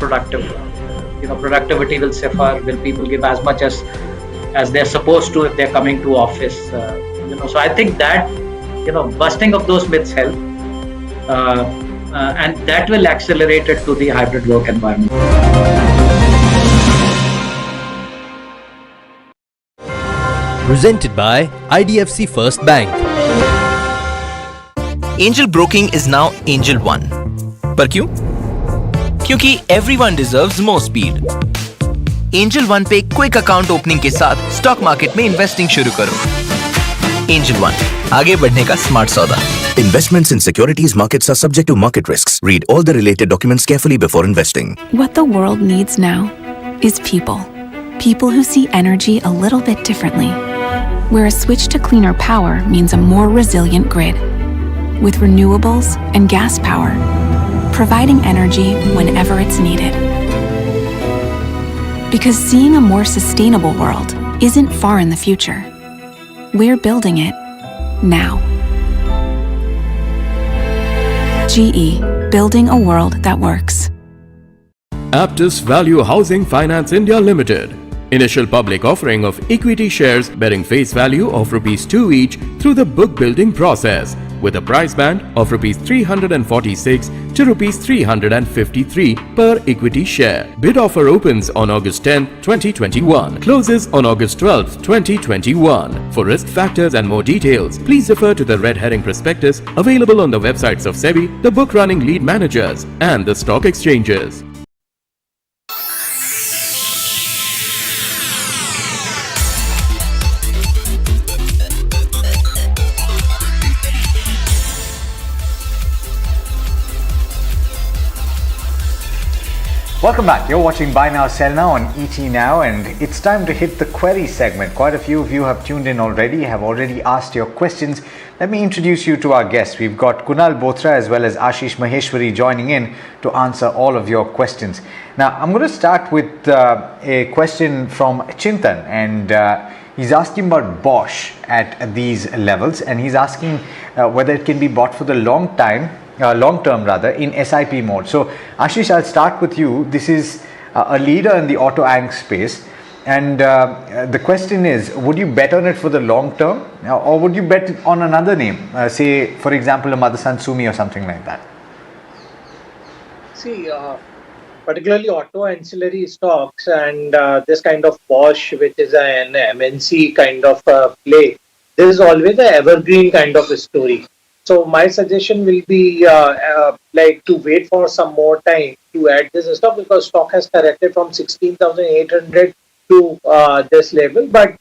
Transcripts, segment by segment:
productive? Productivity will suffer. Will people give as much as they're supposed to if they're coming to office? So I think that busting of those myths help, and that will accelerate it to the hybrid work environment. Presented by IDFC First Bank. Angel Broking is now Angel One. पर क्यों? क्योंकि everyone deserves more speed. Angel One पे quick account opening के साथ stock market में investing शुरू करो. Angel One, आगे बढ़ने का स्मार्ट सौदा. Investments in securities markets are subject to market risks. Read all the related documents carefully before investing. What the world needs now is people. People who see energy a little bit differently. Where a switch to cleaner power means a more resilient grid. With renewables and gas power, providing energy whenever it's needed. Because seeing a more sustainable world isn't far in the future. We're building it now. GE, building a world that works. Aptus Value Housing Finance India Limited. Initial public offering of equity shares bearing face value of ₹2 each through the book building process, with a price band of ₹346 to ₹353 per equity share. Bid offer opens on August 10, 2021. Closes on August 12, 2021. For risk factors and more details, please refer to the red herring prospectus available on the websites of SEBI, the book running lead managers, and the stock exchanges. Welcome back. You're watching Buy Now, Sell Now on ET Now, and it's time to hit the query segment. Quite a few of you have tuned in already, have already asked your questions. Let me introduce you to our guests. We've got Kunal Bothra as well as Ashish Maheshwari joining in to answer all of your questions. Now, I'm going to start with a question from Chintan, and he's asking about Bosch at these levels, and he's asking whether it can be bought for the long term in SIP mode. So Ashish, I'll start with you. This is a leader in the auto anch space, and the question is, would you bet on it for the long term, or would you bet on another name, say for example a Motherson Sumi or something like that? See, particularly auto ancillary stocks and this kind of Bosch, which is an MNC kind of play, there is always an evergreen kind of a story. So my suggestion will be like to wait for some more time to add this stock, because stock has corrected from 16,800 to this level. But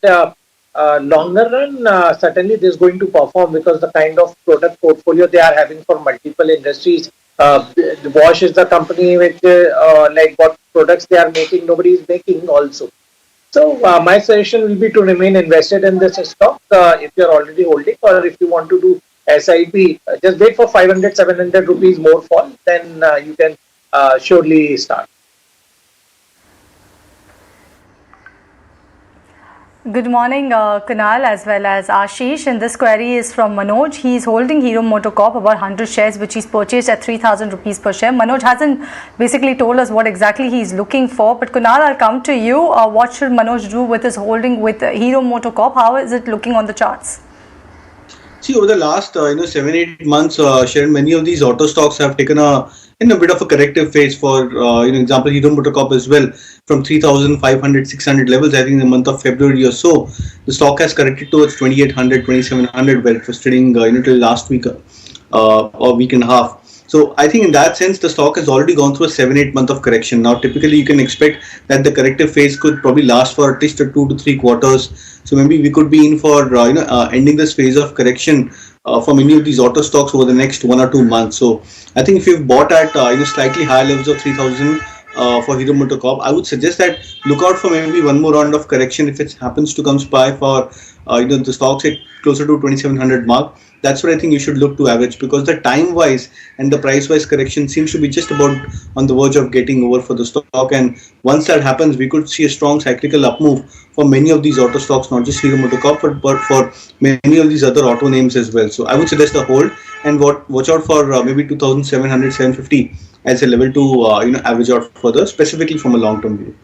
longer run, certainly this is going to perform, because the kind of product portfolio they are having for multiple industries. Bosch is the company which like what products they are making, nobody is making also. So my suggestion will be to remain invested in this stock if you are already holding, or if you want to do SIP, just wait for 500-700 rupees more fall, then you can surely start. Good morning, Kunal as well as Ashish. And this query is from Manoj. He is holding Hero MotoCorp, about 100 shares, which he's purchased at 3,000 rupees per share. Manoj hasn't basically told us what exactly he's looking for. But Kunal, I'll come to you. What should Manoj do with his holding with Hero MotoCorp? How is it looking on the charts? See, over the last 7-8 months, Sharon, many of these auto stocks have taken a bit of a corrective phase. For example, Hero MotoCorp as well, from 3,500-600 levels. I think in the month of February or so, the stock has corrected towards 2,800, 2,700, where it was trading till last week or week and a half. So I think in that sense, the stock has already gone through a 7-8 month of correction. Now, typically you can expect that the corrective phase could probably last for at least 2 to 3 quarters. So maybe we could be in for ending this phase of correction for many of these auto stocks over the next 1 or 2 months. So I think if you've bought at slightly higher levels of 3,000 for Hero MotoCorp, I would suggest that look out for maybe one more round of correction if it happens to come by for the stocks at closer to 2,700 mark. That's what I think you should look to average, because the time wise and the price wise correction seems to be just about on the verge of getting over for the stock. And once that happens, we could see a strong cyclical up move for many of these auto stocks, not just Hero MotoCorp, but for many of these other auto names as well. So I would suggest the hold and watch out for maybe 2,700, 750 as a level to average out further, specifically from a long-term view.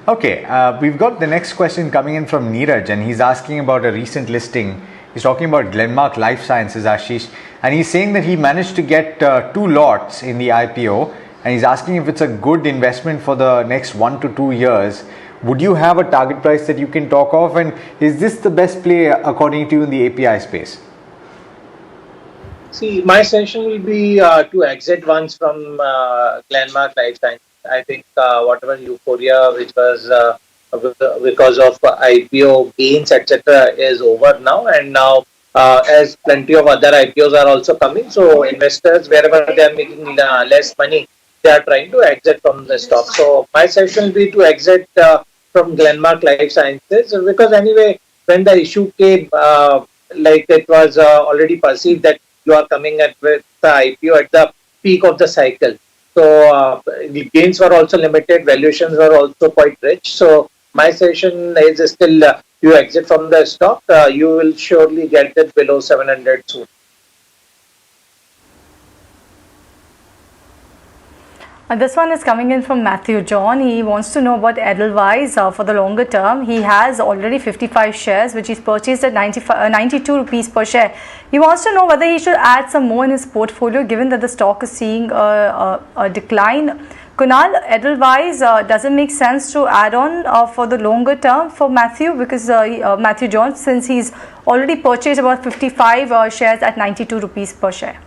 Okay, we've got the next question coming in from Neeraj, and he's asking about a recent listing. He's talking about Glenmark Life Sciences, Ashish, and he's saying that he managed to get 2 lots in the IPO, and he's asking if it's a good investment for the next 1 to 2 years. Would you have a target price that you can talk of, and is this the best play according to you in the API space? See, my suggestion will be to exit once from Glenmark Life Sciences. I think whatever euphoria which was because of IPO gains, etc., is over now, and now as plenty of other IPOs are also coming, so investors, wherever they are making less money, they are trying to exit from the stock. So my suggestion will be to exit from Glenmark Life Sciences, because anyway, when the issue came, like it was already perceived that you are coming at with the IPO at the peak of the cycle. So the gains were also limited, valuations were also quite rich. So my suggestion is still you exit from the stock, you will surely get it below 700 soon. This one is coming in from Matthew John. He wants to know about Edelweiss for the longer term. He has already 55 shares which he's purchased at 92 rupees per share. He wants to know whether he should add some more in his portfolio given that the stock is seeing a decline. Kunal, Edelweiss, does it make sense to add on for the longer term for Matthew, because Matthew John, since he's already purchased about 55 shares at 92 rupees per share?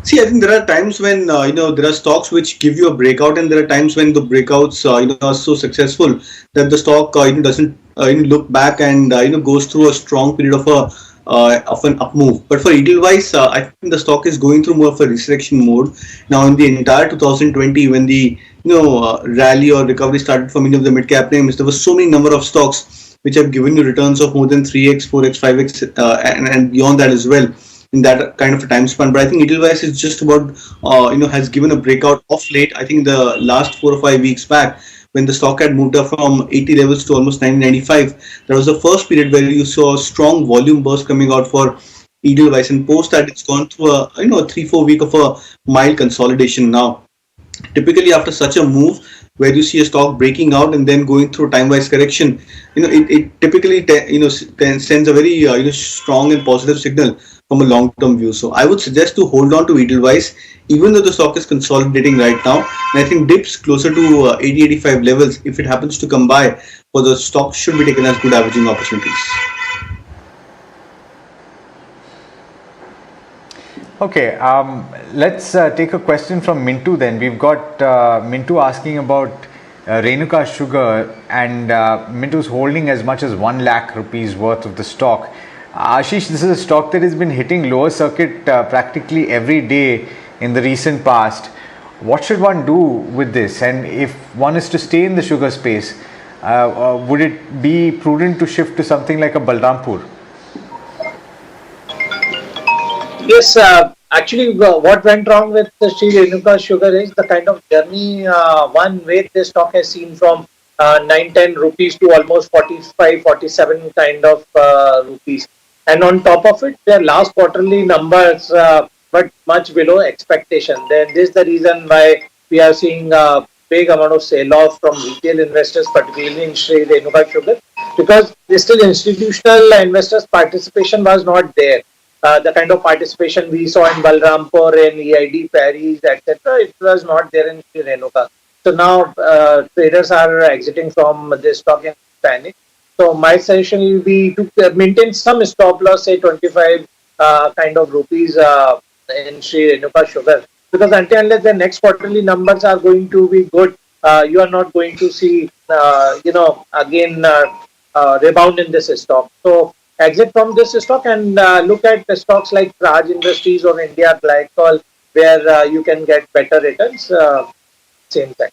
See, I think there are times when there are stocks which give you a breakout, and there are times when the breakouts are so successful that the stock doesn't look back and goes through a strong period of an up move. But for Edelweiss, I think the stock is going through more of a resurrection mode now. In the entire 2020, when the rally or recovery started for many of the mid cap names, there was so many number of stocks which have given you returns of more than 3x, 4x, 5x, and beyond that as well, in that kind of a time span. But I think Edelweiss is just about has given a breakout of late. I think the last 4 or 5 weeks back, when the stock had moved up from 80 levels to almost 995, that was the first period where you saw a strong volume burst coming out for Edelweiss, and post that it's gone through a 3-4 week of a mild consolidation. Now typically after such a move where you see a stock breaking out and then going through time-wise correction, it typically sends a very strong and positive signal from a long-term view. So I would suggest to hold on to Edelweiss, even though the stock is consolidating right now. And I think dips closer to 80-85 levels, if it happens to come by, for the stock should be taken as good averaging opportunities. Okay, let's take a question from Mintu then. We've got Mintu asking about Renuka Sugar, and Mintu's holding as much as 1 lakh rupees worth of the stock. Ashish, this is a stock that has been hitting lower circuit practically every day in the recent past. What should one do with this? And if one is to stay in the sugar space, would it be prudent to shift to something like a Balrampur? Yes, actually what went wrong with the Sri Renuka Sugar is the kind of journey one way the stock has seen from 9-10 rupees to almost 45-47 kind of rupees. And on top of it, their last quarterly numbers but much below expectation. Then this is the reason why we are seeing a big amount of sell-off from retail investors, particularly in Sri Renuka Sugar, because still institutional investors' participation was not there. The kind of participation we saw in Balrampur and EID, Paris, etc., it was not there in Sri Renuka. So now traders are exiting from this stock in panic. So my suggestion will be to maintain some stop loss, say 25 kind of rupees in Sri Renuka Sugar, because until unless the next quarterly numbers are going to be good, you are not going to see again rebound in this stock. So exit from this stock and look at the stocks like Praj Industries or India Glycol, where you can get better returns same time.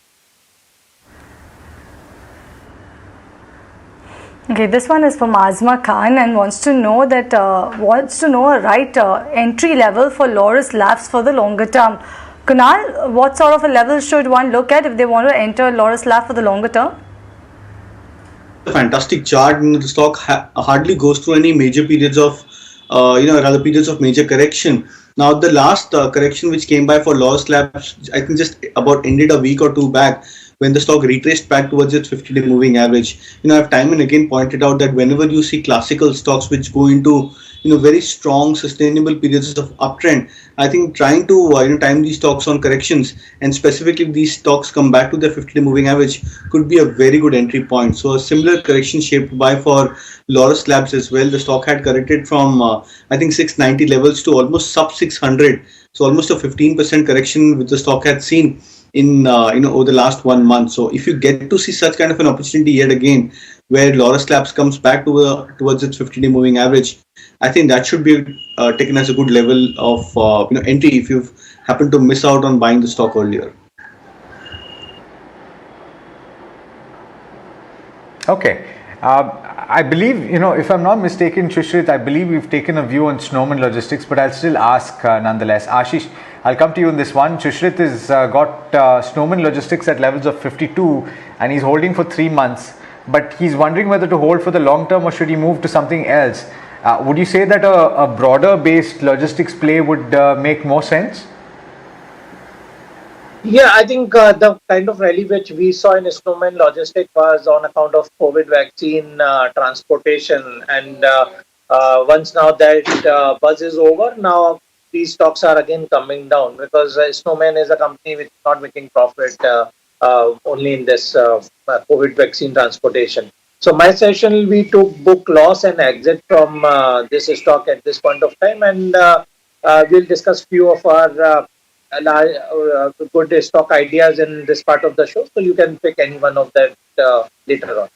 Okay, this one is from Azma Khan and wants to know a right entry level for Laurus Labs for the longer term. Kunal, what sort of a level should one look at if they want to enter Laurus Labs for the longer term? A fantastic chart. The stock hardly goes through any major periods of rather periods of major correction. Now, the last correction which came by for Laurus Labs, I think just about ended a week or two back, when the stock retraced back towards its 50-day moving average. I've time and again pointed out that whenever you see classical stocks which go into very strong sustainable periods of uptrend, I think trying to time these stocks on corrections, and specifically if these stocks come back to their 50-day moving average, could be a very good entry point. So a similar correction shaped by for Laurus Labs as well. The stock had corrected from I think 690 levels to almost sub 600, so almost a 15% correction which the stock had seen in over the last 1 month. So if you get to see such kind of an opportunity yet again, where Laurus Labs comes back towards its 50-day moving average, I think that should be taken as a good level of entry if you've happened to miss out on buying the stock earlier. Okay. I believe, if I'm not mistaken, Sushrit, I believe we've taken a view on Snowman Logistics, but I'll still ask nonetheless. Ashish, I'll come to you in this one. Sushrit has got Snowman Logistics at levels of 52 and he's holding for 3 months, but he's wondering whether to hold for the long term or should he move to something else. Would you say that a broader based logistics play would make more sense? Yeah, I think the kind of rally which we saw in Snowman Logistics was on account of COVID vaccine transportation, and once now that buzz is over, now these stocks are again coming down because Snowman is a company which is not making profit only in this COVID vaccine transportation. So my session will be to book loss and exit from this stock at this point of time, and we'll discuss few of our good stock ideas in this part of the show, so you can pick any one of that later on.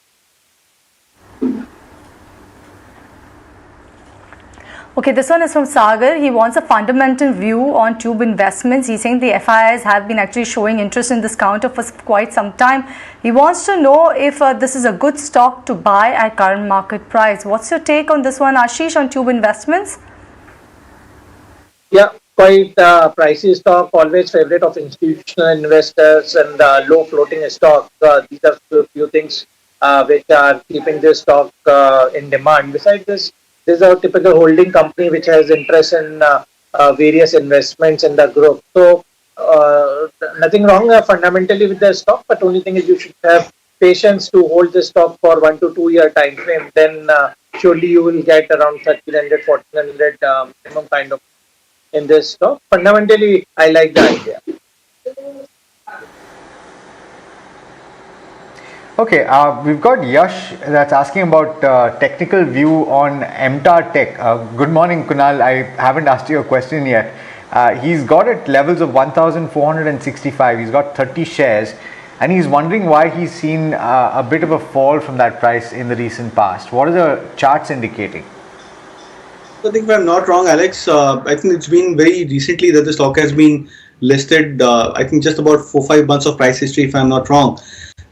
Okay, this one is from Sagar. He wants a fundamental view on Tube Investments. He's saying the FIIs have been actually showing interest in this counter for quite some time. He wants to know if this is a good stock to buy at current market price. What's your take on this one, Ashish, on Tube Investments? Yeah, quite pricey stock, always favorite of institutional investors, and low floating stock. These are few things which are keeping this stock in demand. Besides this is a typical holding company which has interest in various investments in the group. So nothing wrong fundamentally with the stock, but only thing is you should have patience to hold the stock for 1 to 2 year time frame. Then surely you will get around 1300, 1400 minimum kind of in this stock. Fundamentally, I like the idea. Okay, we've got Yash that's asking about technical view on MTAR Tech. Good morning, Kunal. I haven't asked you a question yet. He's got at levels of 1,465. He's got 30 shares, and he's wondering why he's seen a bit of a fall from that price in the recent past. What are the charts indicating? I think if I'm not wrong, Alex, I think it's been very recently that the stock has been listed. I think just about 4-5 months of price history, if I'm not wrong.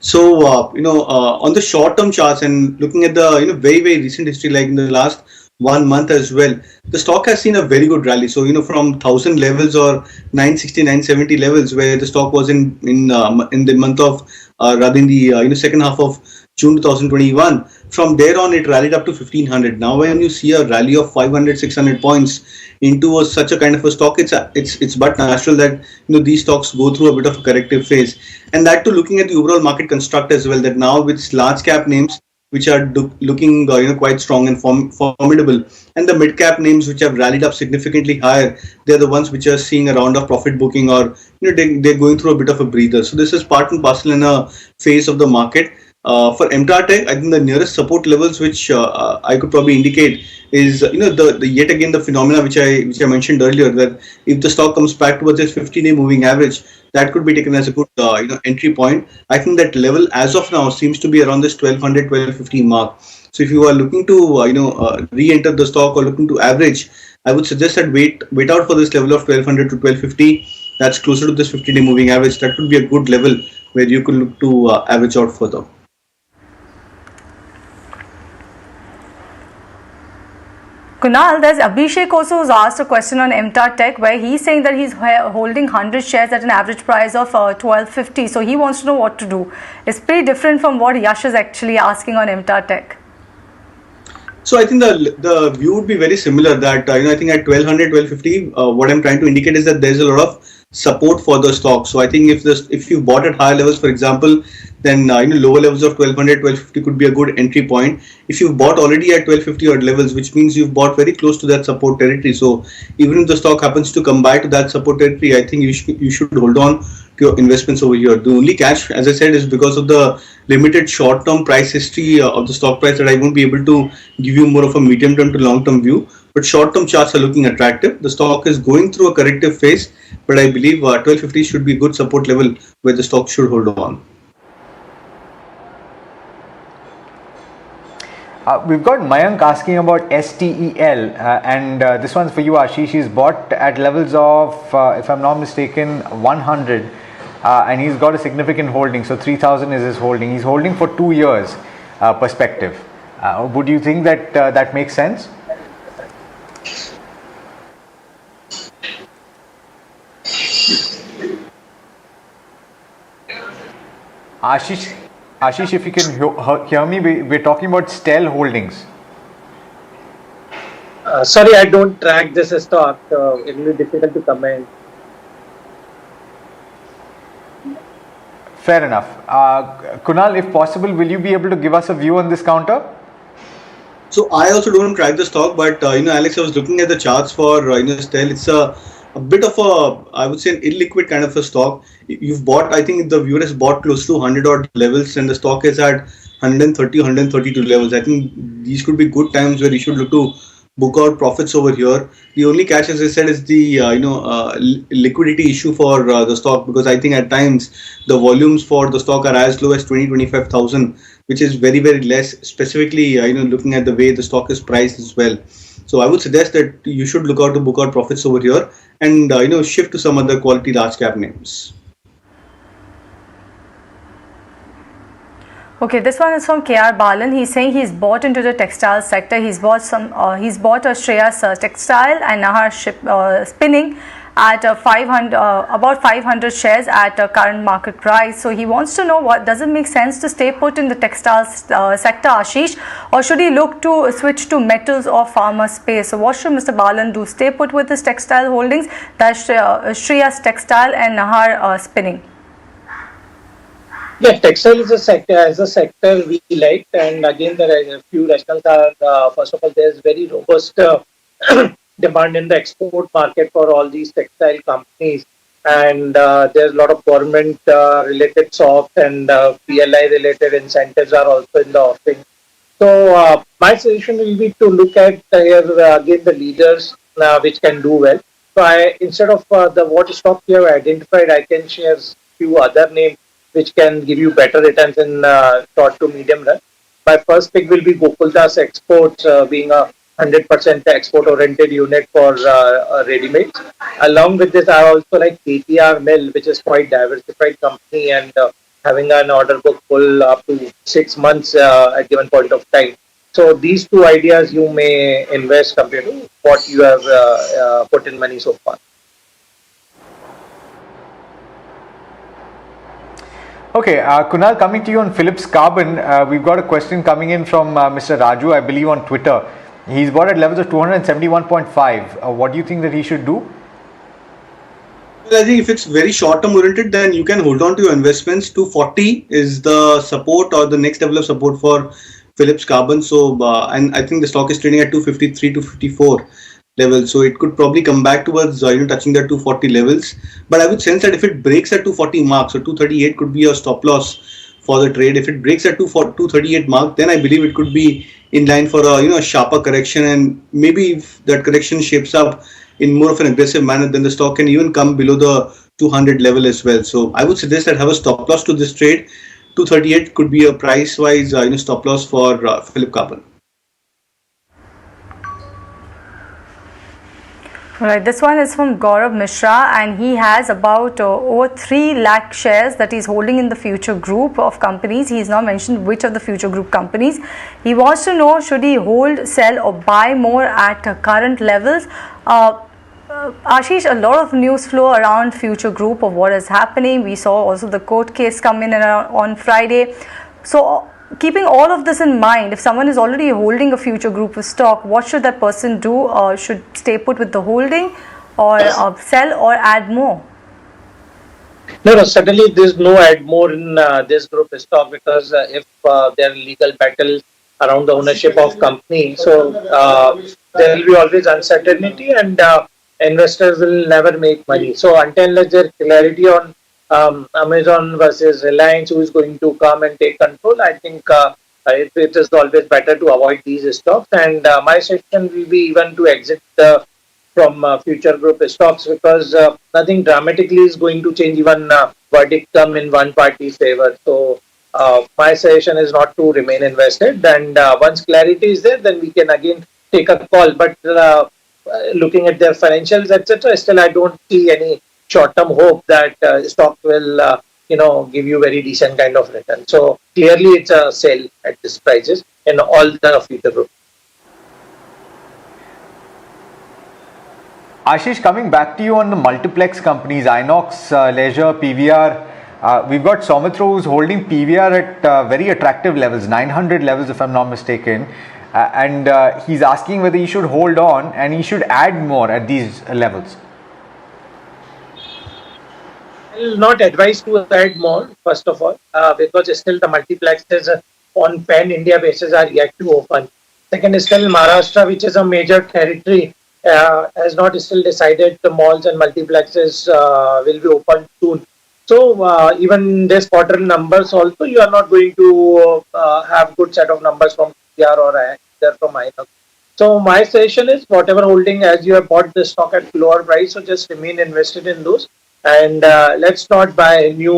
So on the short-term charts and looking at the very recent history, like in the last 1 month as well, the stock has seen a very good rally. So from 1,000 levels or 960, 970 levels, where the stock was in the month of rather in the second half of June 2021. From there on, it rallied up to 1,500. Now, when you see a rally of 500, 600 points into such a kind of a stock, it's but natural that these stocks go through a bit of a corrective phase. And that too, looking at the overall market construct as well, that now with large cap names which are looking quite strong and formidable, and the mid cap names which have rallied up significantly higher, they're the ones which are seeing a round of profit booking, or they're going through a bit of a breather. So this is part and parcel in a phase of the market. For MTAR Tech, I think the nearest support levels which I could probably indicate is the yet again the phenomena which I mentioned earlier, that if the stock comes back towards its 50-day moving average, that could be taken as a good entry point. I think that level as of now seems to be around this 1200, 1250 mark. So if you are looking to re-enter the stock or looking to average, I would suggest that wait out for this level of 1200 to 1250. That's closer to this 50-day moving average. That would be a good level where you could look to average out further. Kunal, there's Abhishek also who's asked a question on MTAR Tech, where he's saying that he's holding 100 shares at an average price of 1250. So he wants to know what to do. It's pretty different from what Yash is actually asking on MTAR Tech. So I think the view would be very similar. That I think at 1200, 1250, what I'm trying to indicate is that there's a lot of support for the stock. So I think if you bought at higher levels, for example, then lower levels of 1200, 1250 could be a good entry point. If you've bought already at 1250 odd levels, which means you've bought very close to that support territory. So even if the stock happens to come back to that support territory, I think you should hold on to your investments over here. The only catch, as I said, is because of the limited short-term price history of the stock price that I won't be able to give you more of a medium-term to long-term view. But short-term charts are looking attractive. The stock is going through a corrective phase, but I believe 1250 should be a good support level where the stock should hold on. We've got Mayank asking about STEL, and this one's for you, Ashish. He's bought at levels of, if I'm not mistaken, 100, and he's got a significant holding. So 3,000 is his holding. He's holding for 2 years perspective. Would you think that that makes sense? Ashish, if you can hear me, we're talking about STEL Holdings. Sorry, I don't track this stock. It will be difficult to comment. Fair enough. Kunal, if possible, will you be able to give us a view on this counter? So I also don't track the stock, but Alex, I was looking at the charts for STEL. It's a bit of I would say an illiquid kind of a stock. You've bought, I think the viewer has bought close to 100 odd levels, and the stock is at 130, 132 levels. I think these could be good times where you should look to book out profits over here. The only catch, as I said, is the liquidity issue for the stock, because I think at times the volumes for the stock are as low as 20-25,000, which is very, very less, specifically looking at the way the stock is priced as well. So I would suggest that you should look out to book out profits over here and shift to some other quality large cap names. Okay, this one is from KR Balan. He's saying he's bought into the textile sector. He's bought a Shreyas Textile and Nahar Spinning at about 500 shares at current market price. So he wants to know, does it make sense to stay put in the textile sector, Ashish, or should he look to switch to metals or pharma space? So what should Mr. Balan do? Stay put with his textile holdings, that's Shreyas Textile and Nahar Spinning. Yeah, textile is a sector we like, and again there are a few rationales. First of all, there's very robust demand in the export market for all these textile companies, and there's a lot of government related soft and PLI related incentives are also in the offing. So my suggestion will be to look at again the leaders which can do well. So instead of what stock you have identified, I can share few other names which can give you better returns in short to medium run. My first pick will be Gokuldas Exports, being a 100% export-oriented unit for ready-made. Along with this, I also like KTR Mill, which is quite diversified company and having an order book full up to 6 months at given point of time. So these two ideas you may invest compared to what you have put in money so far. Okay, Kunal, coming to you on Philips Carbon, we've got a question coming in from Mr. Raju, I believe on Twitter. He's bought at levels of 271.5. What do you think that he should do? Well, I think if it's very short-term oriented, then you can hold on to your investments. 240 is the support or the next level of support for Philips Carbon. So, and I think the stock is trading at 253 to 54 levels. So it could probably come back towards touching the 240 levels. But I would sense that if it breaks at 240 mark, so 238 could be a stop loss for the trade. If it breaks at 238 mark, then I believe it could be in line for a sharper correction, and maybe if that correction shapes up in more of an aggressive manner, then the stock can even come below the 200 level as well. So I would suggest that have a stop loss to this trade. 238 could be a price wise stop loss for Philips Carbon. Right, this one is from Gaurav Mishra, and he has about over 3 lakh shares that he's holding in the Future Group of companies. He's not mentioned which of the Future Group companies. He wants to know, should he hold, sell or buy more at current levels? Ashish, a lot of news flow around Future Group of what is happening. We saw also the court case come in on Friday. So keeping all of this in mind, if someone is already holding a future group of stock, what should that person do? Should stay put with the holding, or sell, or add more? No, certainly there's no add more in this group of stock, because if there are legal battles around the ownership of company, so there will be always uncertainty, and investors will never make money. So until there's clarity on Amazon versus Reliance, who is going to come and take control, I think it is always better to avoid these stocks. And my suggestion will be even to exit from future group stocks, because nothing dramatically is going to change, even verdict come in one party's favor. So my suggestion is not to remain invested, and once clarity is there, then we can again take a call. But looking at their financials, etc., still I don't see any short-term hope that stock will give you very decent kind of return. So clearly it's a sale at these prices in all the future group. Ashish, coming back to you on the multiplex companies, Inox, Leisure, PVR, we've got Soumitra who's holding PVR at very attractive levels, 900 levels if I'm not mistaken, and he's asking whether he should hold on and he should add more at these levels. I will not advise to add more, first of all, because still the multiplexes on pan-India basis are yet to open. Second is still Maharashtra, which is a major territory, has not still decided the malls and multiplexes will be open soon. So even this quarter numbers also, you are not going to have good set of numbers from PR or either from Inox. So my suggestion is, whatever holding, as you have bought the stock at lower price, so just remain invested in those, and let's not buy new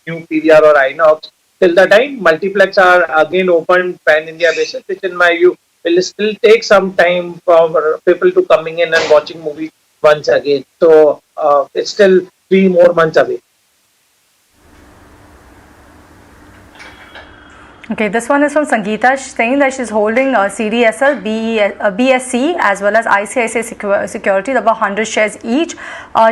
PVR or Inox till the time multiplex are again open pan-India basis, which in my view will still take some time for people to coming in and watching movies once again. So it's still 3 more months away. Okay, this one is from Sangeeta, saying that she's holding CDSL, BSC as well as ICICI Securities, about 100 shares each.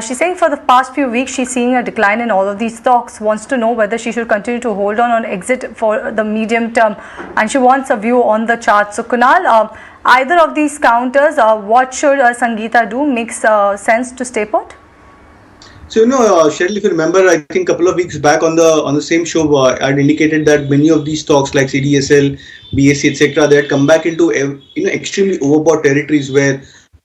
She's saying for the past few weeks she's seeing a decline in all of these stocks, wants to know whether she should continue to hold on or exit for the medium term, and she wants a view on the chart. So Kunal, either of these counters, what should Sangeeta do? Makes sense to stay put? So Cheryl, if you remember, I think a couple of weeks back on the same show, I had indicated that many of these stocks like CDSL, BSC, etc., they had come back into extremely overbought territories where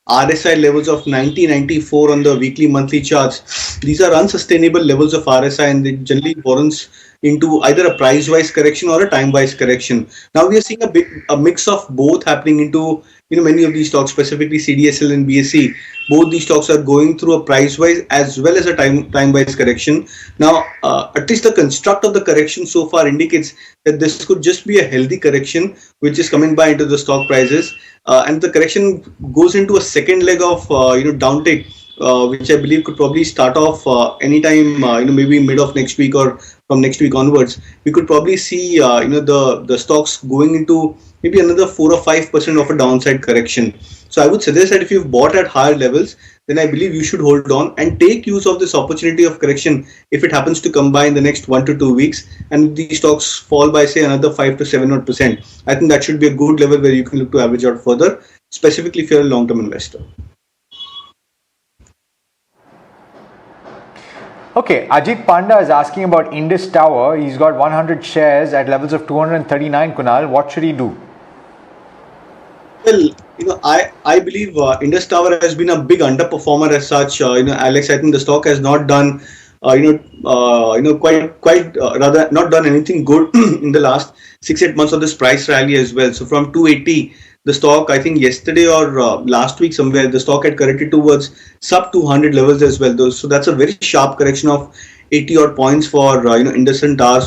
RSI levels of 90, 94 on the weekly, monthly charts. These are unsustainable levels of RSI, and they generally warrants into either a price-wise correction or a time-wise correction. Now we are seeing a mix of both happening into many of these stocks, specifically CDSL and BSC. Both these stocks are going through a price-wise as well as a time-wise correction. Now, at least the construct of the correction so far indicates that this could just be a healthy correction which is coming by into the stock prices, and the correction goes into a second leg of downtake, which I believe could probably start off anytime maybe mid of next week or from next week onwards. We could probably see the stocks going into maybe another 4 or 5% of a downside correction. So I would suggest that if you've bought at higher levels, then I believe you should hold on and take use of this opportunity of correction if it happens to come by in the next 1 to 2 weeks, and these stocks fall by say another 5 to 7%. I think that should be a good level where you can look to average out further, specifically if you're a long-term investor. Okay, Ajit Panda is asking about Indus Tower. He's got 100 shares at levels of 239. Kunal, what should he do? Well, I believe Indus Tower has been a big underperformer as such. Alex, I think the stock has not done, rather not done anything good in the last 6-8 months of this price rally as well. So from 280, the stock, I think yesterday or last week somewhere, the stock had corrected towards sub 200 levels as well. So that's a very sharp correction of 80 odd points for Indus Tower.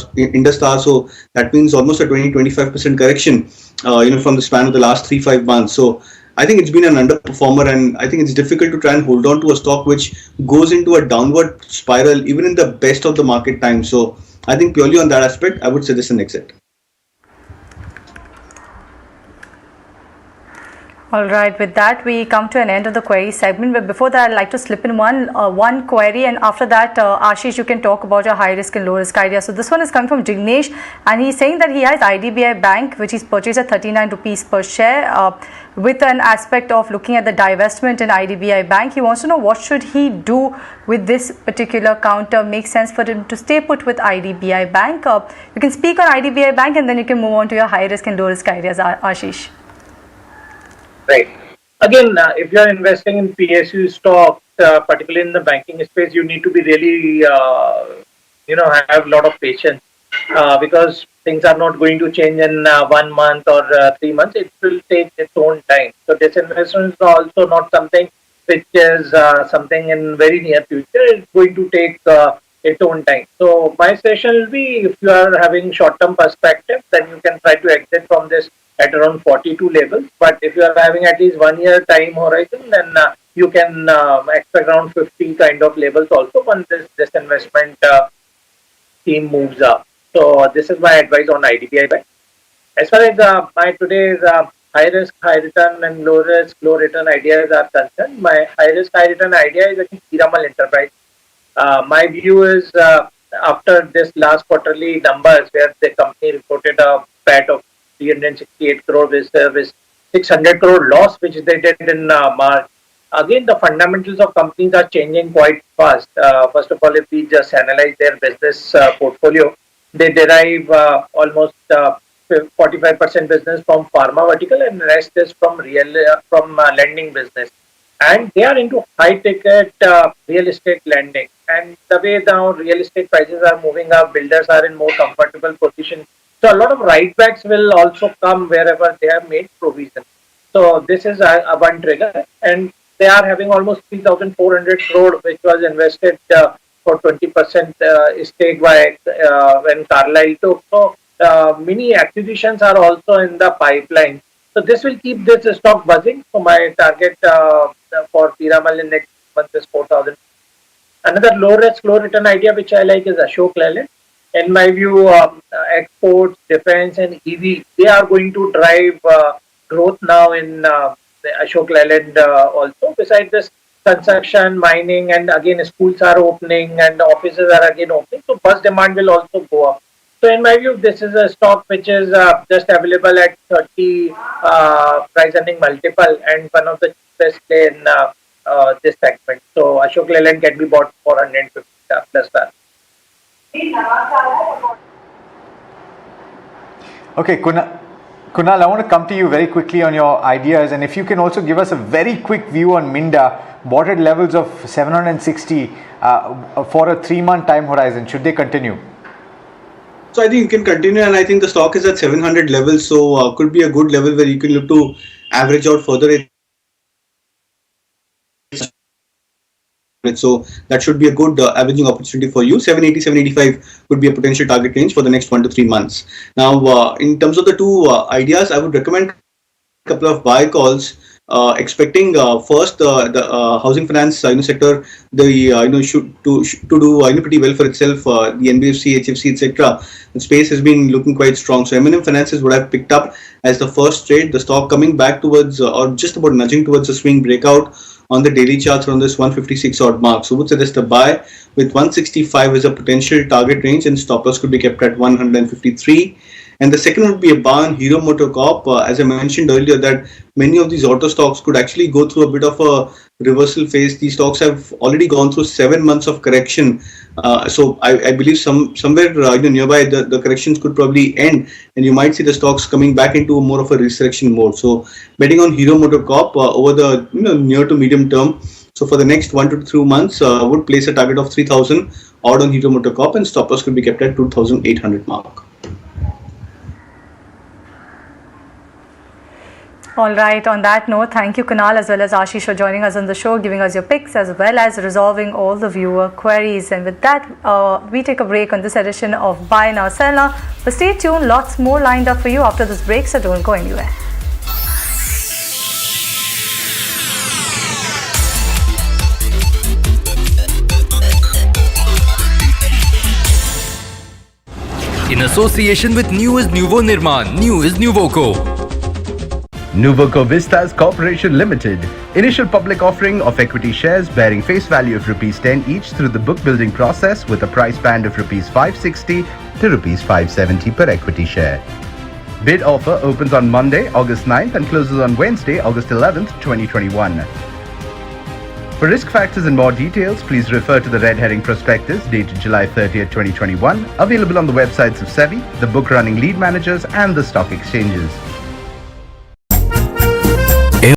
So that means almost a 20-25% correction from the span of the last 3-5 months. So I think it's been an underperformer, and I think it's difficult to try and hold on to a stock which goes into a downward spiral even in the best of the market time. So I think purely on that aspect, I would suggest an exit. All right, with that we come to an end of the query segment, but before that I'd like to slip in one query, and after that Ashish, you can talk about your high risk and low risk idea. So this one is coming from Jignesh, and he's saying that he has IDBI Bank which he's purchased at 39 rupees per share with an aspect of looking at the divestment in IDBI Bank. He wants to know what should he do with this particular counter. Makes sense for him to stay put with IDBI Bank. You can speak on IDBI Bank and then you can move on to your high risk and low risk ideas, Ashish. Right. Again, if you are investing in PSU stocks, particularly in the banking space, you need to be really, have a lot of patience because things are not going to change in 1 month or 3 months. It will take its own time. So disinvestment is also not something which is something in very near future. It's going to take its own time. So my suggestion will be, if you are having short-term perspective, then you can try to exit from this at around 42 levels. But if you are having at least 1 year time horizon, then you can expect around 50 kind of levels also once this investment theme moves up. So this is my advice on IDBI Bank. As far as my today's high risk, high return and low risk, low return ideas are concerned, my high risk, high return idea is Piramal Enterprise. My view is after this last quarterly numbers where the company reported a PAT of 368 crore with 600 crore loss which they did in March. Again, the fundamentals of companies are changing quite fast. First of all, if we just analyze their business portfolio, they derive almost 45% business from pharma vertical and the rest is from lending business. And they are into high ticket real estate lending. And the way now real estate prices are moving up, builders are in more comfortable position. So a lot of write-backs will also come wherever they have made provision. So this is a one trigger, and they are having almost 3,400 crore which was invested for 20% stake by when Carlyle took. So many acquisitions are also in the pipeline. So this will keep this stock buzzing. So my target for Piramal in next month is 4,000. Another low risk, low return idea which I like is Ashok Leyland. In my view, exports, defense and EV, they are going to drive growth now in the Ashok Leyland also. Besides this, construction, mining and again schools are opening and offices are again opening. So bus demand will also go up. So in my view, this is a stock which is just available at 30 price earning multiple and one of the cheapest play in this segment. So Ashok Leyland can be bought for 150 plus that. Okay, Kunal, I want to come to you very quickly on your ideas, and if you can also give us a very quick view on Minda, bought at levels of 760 for a 3-month time horizon. Should they continue? So I think you can continue, and I think the stock is at 700 levels, so could be a good level where you can look to average out further. So that should be a good averaging opportunity for you. 780, 785 would be a potential target range for the next 1 to 3 months. Now, in terms of the two ideas, I would recommend a couple of buy calls. Expecting first the housing finance sector, should do pretty well for itself. The NBFC, HFC, etc. The space has been looking quite strong. So M&M Finances would have picked up as the first trade. The stock coming back towards or just about nudging towards a swing breakout on the daily charts around this 156 odd mark. So would suggest a buy with 165 as a potential target range, and stop loss could be kept at 153. And the second would be a buy on Hero MotoCorp. As I mentioned earlier, that many of these auto stocks could actually go through a bit of a reversal phase. These stocks have already gone through 7 months of correction. So I believe somewhere nearby the corrections could probably end, and you might see the stocks coming back into more of a resurrection mode. So betting on Hero MotoCorp over the near to medium term. So for the next 1 to 2 months, would place a target of 3,000 odd on Hero MotoCorp, and stop loss could be kept at 2,800 mark. All right, on that note, thank you Kunal as well as Ashish for joining us on the show, giving us your picks as well as resolving all the viewer queries. And with that, we take a break on this edition of Buy Now Sell Now. But stay tuned, lots more lined up for you after this break, so don't go anywhere. In association with New is Nuvo Nirman, New is Nuvoco. Nuvoco Vistas Corporation Limited. Initial public offering of equity shares bearing face value of rupees 10 each through the book building process with a price band of rupees 560 to rupees 570 per equity share. Bid offer opens on Monday, August 9th and closes on Wednesday, August 11th, 2021. For risk factors and more details, please refer to the red herring prospectus dated July 30th, 2021, available on the websites of SEBI, the book running lead managers and the stock exchanges.